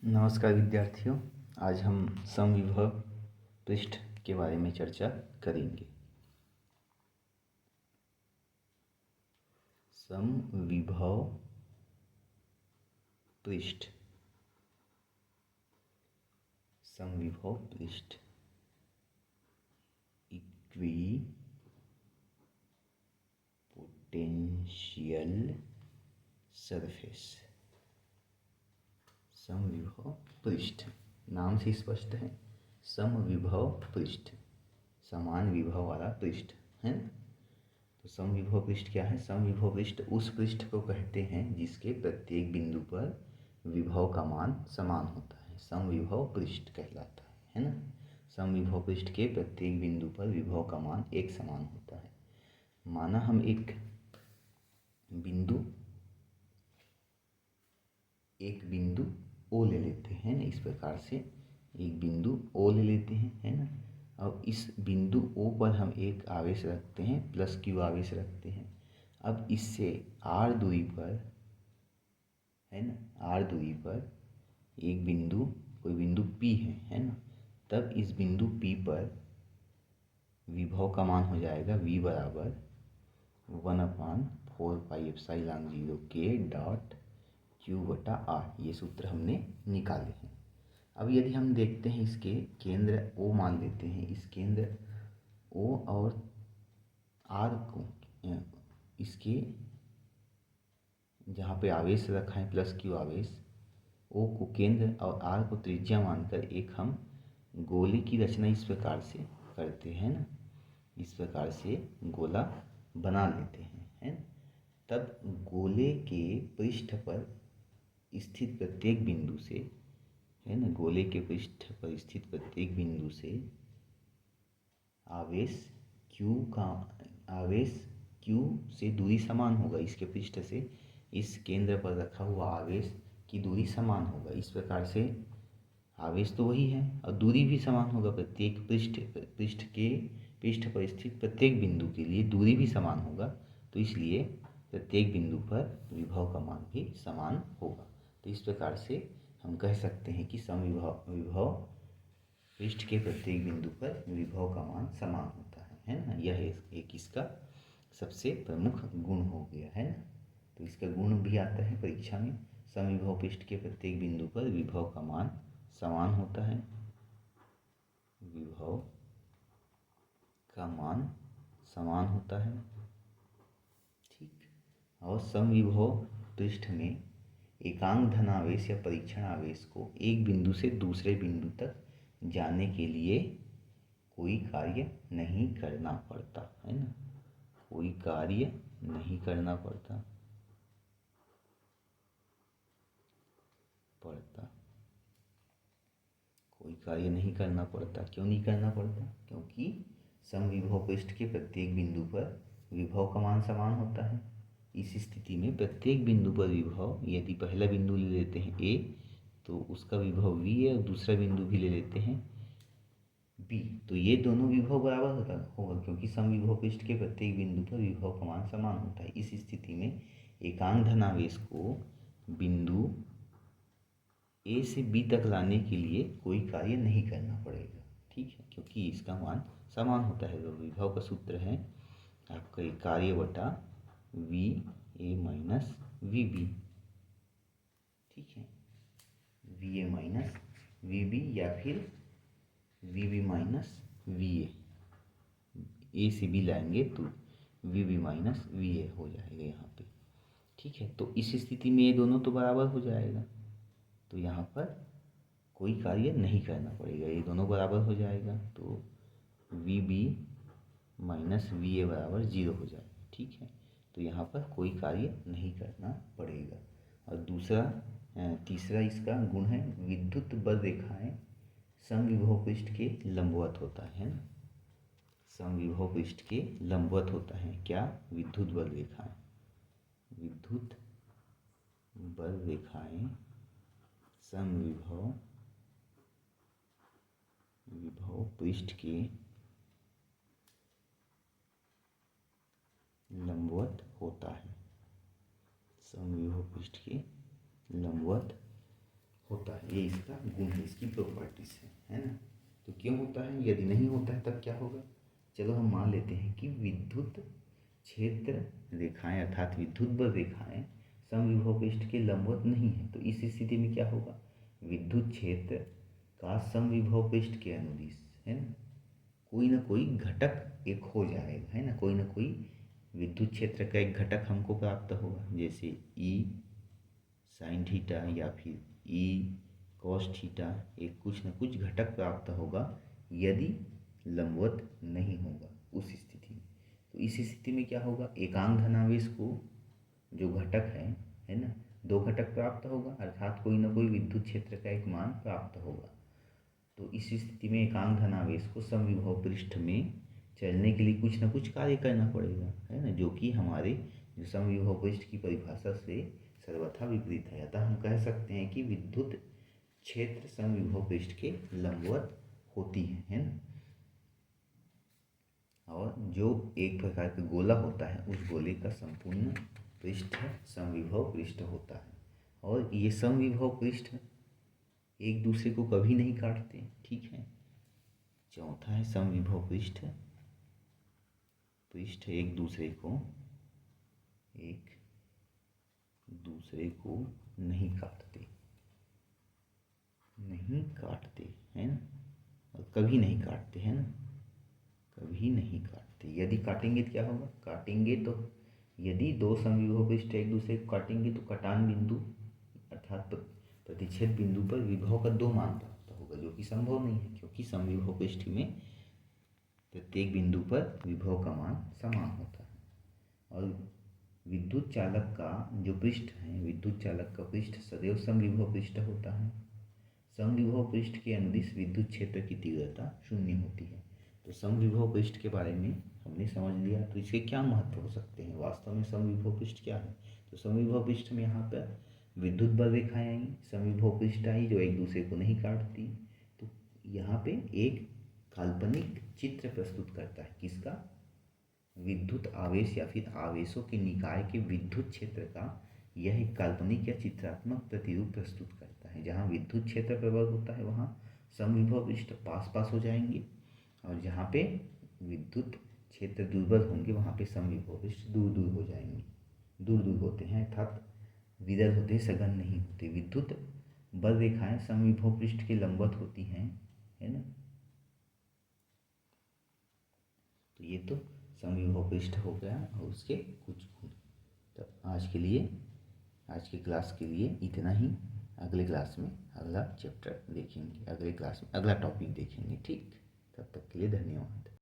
नमस्कार विद्यार्थियों, आज हम समविभव पृष्ठ के बारे में चर्चा करेंगे। समविभव पृष्ठ, समविभव पृष्ठ इक्विपोटेंशियल सरफेस। समविभव पृष्ठ नाम से स्पष्ट है। समविभव पृष्ठ, समान विभव वाला पृष्ठ है। तो समविभव पृष्ठ क्या है? समविभव पृष्ठ उस पृष्ठ को कहते हैं जिसके प्रत्येक बिंदु पर विभव का मान समान होता है, समविभव पृष्ठ कहलाता है ना। समविभव पृष्ठ के प्रत्येक बिंदु पर विभव का मान एक समान होता है। माना हम एक बिंदु ओ ले लेते हैं ना, इस प्रकार से एक बिंदु ओ ले लेते हैं, है ना। अब इस बिंदु ओ पर हम एक आवेश रखते हैं, प्लस क्यू आवेश रखते हैं। अब इससे आर दूरी पर, है ना, आर दूरी पर एक बिंदु, कोई बिंदु पी है ना। तब इस बिंदु पी पर विभव का मान हो जाएगा v बराबर 1/4πε0 k डॉट क्यू बटा आर। ये सूत्र हमने निकाले हैं। अब यदि हम देखते हैं इसके केंद्र ओ मान लेते हैं, इस केंद्र ओ और आर को, इसके जहाँ पे आवेश रखा है प्लस क्यू आवेश, ओ को केंद्र और आर को त्रिज्या मानकर एक हम गोले की रचना इस प्रकार से करते हैं ना, इस प्रकार से गोला बना लेते हैं, है ना। तब गोले के पृष्ठ पर स्थित प्रत्येक बिंदु से, है ना, गोले के पृष्ठ पर स्थित प्रत्येक बिंदु से आवेश Q से दूरी समान होगा। इसके पृष्ठ से इस केंद्र पर रखा हुआ आवेश की दूरी समान होगा। इस प्रकार से आवेश तो वही है और दूरी भी समान होगा। प्रत्येक पृष्ठ पर स्थित प्रत्येक बिंदु के लिए दूरी भी समान होगा। तो इसलिए प्रत्येक बिंदु पर विभव का मान भी समान होगा। तो इस प्रकार से हम कह सकते हैं कि समविभव पृष्ठ के प्रत्येक बिंदु पर विभव का मान समान होता है ना। यह एक इसका सबसे प्रमुख गुण हो गया है ना। तो इसका गुण भी आता है परीक्षा में। समविभव पृष्ठ के प्रत्येक बिंदु पर विभव का मान समान होता है, विभव का मान समान होता है, ठीक। और समविभव पृष्ठ में एकांक धनावेश या परीक्षण आवेश को एक बिंदु से दूसरे बिंदु तक जाने के लिए कोई कार्य नहीं करना पड़ता, है ना। कोई कार्य नहीं करना पड़ता। कोई कार्य नहीं करना पड़ता। क्यों नहीं करना पड़ता? क्योंकि समविभव पृष्ठ के प्रत्येक बिंदु पर विभव का मान समान होता है। इस स्थिति में प्रत्येक बिंदु पर विभव, यदि पहला बिंदु ले लेते हैं A, तो उसका विभव V है, और दूसरा बिंदु भी ले लेते हैं B, तो ये दोनों विभव बराबर होगा क्योंकि समविभव पृष्ठ के प्रत्येक बिंदु पर विभव का मान समान होता है। इस स्थिति में एकांक धनावेश को बिंदु A से B तक लाने के लिए कोई कार्य नहीं करना पड़ेगा, ठीक है, क्योंकि इसका मान समान होता है। तो विभव का सूत्र है आपका कार्य बटा VA माइनस VB, ठीक है, VA माइनस VB या फिर VB माइनस VA। A से B लाएंगे तो VB माइनस VA हो जाएगा यहाँ पे, ठीक है। तो इस स्थिति में ये दोनों तो बराबर हो जाएगा, तो यहाँ पर कोई कार्य नहीं करना पड़ेगा, ये दोनों बराबर हो जाएगा। तो VB माइनस VA बराबर 0 हो जाएगा, ठीक है। तो यहाँ पर कोई कार्य नहीं करना पड़ेगा। और तीसरा इसका गुण है विद्युत बल रेखाएं समविभव पृष्ठ के लंबवत होता है ना। समविभव पृष्ठ के लंबवत होता है क्या? विद्युत बल रेखाएं। विद्युत बल रेखाएं समविभव पृष्ठ के लंबवत होता है। समविभव पृष्ठ के लंबवत होता है, ये इसका गुण है, इसकी प्रॉपर्टीज है ना। तो क्यों होता है, यदि नहीं होता है तब क्या होगा। चलो हम मान लेते हैं कि विद्युत क्षेत्र रेखाएं अर्थात विद्युत बल रेखाएं समविभव पृष्ठ के लंबवत नहीं है, तो इस स्थिति में क्या होगा, विद्युत क्षेत्र का समविभव पृष्ठ के अनुदिश है ना कोई घटक एक हो जाएगा, है ना, कोई ना कोई विद्युत क्षेत्र का एक घटक हमको प्राप्त होगा, जैसे ई साइन थीटा या फिर ई कॉस थीटा, एक कुछ न कुछ घटक प्राप्त होगा यदि लंबवत नहीं होगा उस स्थिति में। तो इस स्थिति में क्या होगा, एकांक धनावेश को जो घटक है ना, दो घटक प्राप्त होगा अर्थात कोई ना कोई विद्युत क्षेत्र का एक मान प्राप्त होगा। तो इस स्थिति में एकांक धनावेश को समविभव पृष्ठ में चलने के लिए कुछ ना कुछ कार्य करना पड़ेगा, है ना, जो कि हमारे जो समविभव पृष्ठ की परिभाषा से सर्वथा विपरीत है। अतः हम कह सकते हैं कि विद्युत क्षेत्र समविभव पृष्ठ के लंबवत होती है ना। और जो एक प्रकार का गोला होता है उस गोले का संपूर्ण पृष्ठ समविभव पृष्ठ होता है, और ये समविभव पृष्ठ एक दूसरे को कभी नहीं काटते, ठीक है। चौथा है समविभव पृष्ठ एक दूसरे को नहीं काटते है ना, और कभी नहीं काटते है ना, कभी नहीं काटते। यदि काटेंगे तो क्या होगा, काटेंगे तो यदि दो समविभव पृष्ठ एक दूसरे को काटेंगे तो कटान बिंदु अर्थात प्रतिच्छेद बिंदु पर विभव का दो मान प्राप्त होगा, जो कि संभव नहीं है क्योंकि समविभव पृष्ठ में प्रत्येक बिंदु पर विभव का मान समान होता है। और विद्युत चालक का जो पृष्ठ है, विद्युत चालक का पृष्ठ सदैव समविभव पृष्ठ होता है। समविभव पृष्ठ के अनुदिश विद्युत क्षेत्र की तीव्रता शून्य होती है। तो समविभव पृष्ठ के बारे में हमने समझ लिया, तो इसके क्या महत्व हो सकते हैं, वास्तव में समविभव पृष्ठ क्या है। तो समविभव पृष्ठ में यहाँ पर विद्युत बल रेखाएं आई, समविभव पृष्ठ आई जो एक दूसरे को नहीं काटती। तो यहाँ पे एक काल्पनिक चित्र प्रस्तुत करता है, किसका, विद्युत आवेश या फिर आवेशों के निकाय के विद्युत क्षेत्र का यह एक काल्पनिक या चित्रात्मक प्रतिरूप प्रस्तुत करता है। जहाँ विद्युत क्षेत्र प्रबल होता है वहाँ समविभव पृष्ठ पास पास हो जाएंगे, और जहाँ पे विद्युत क्षेत्र दुर्बल होंगे वहाँ पे समविभव पृष्ठ दूर दूर हो जाएंगे, दूर दूर होते हैं अर्थात विरल होते हैं, सघन नहीं होते। विद्युत बल रेखाएं समविभव पृष्ठ के लंबवत होती हैं, है ना। तो ये तो समविभव पृष्ठ हो गया और उसके कुछ गुण। तो आज के क्लास के लिए इतना ही। अगले क्लास में अगला चैप्टर देखेंगे, अगले क्लास में अगला टॉपिक देखेंगे, ठीक। तब तक के लिए धन्यवाद।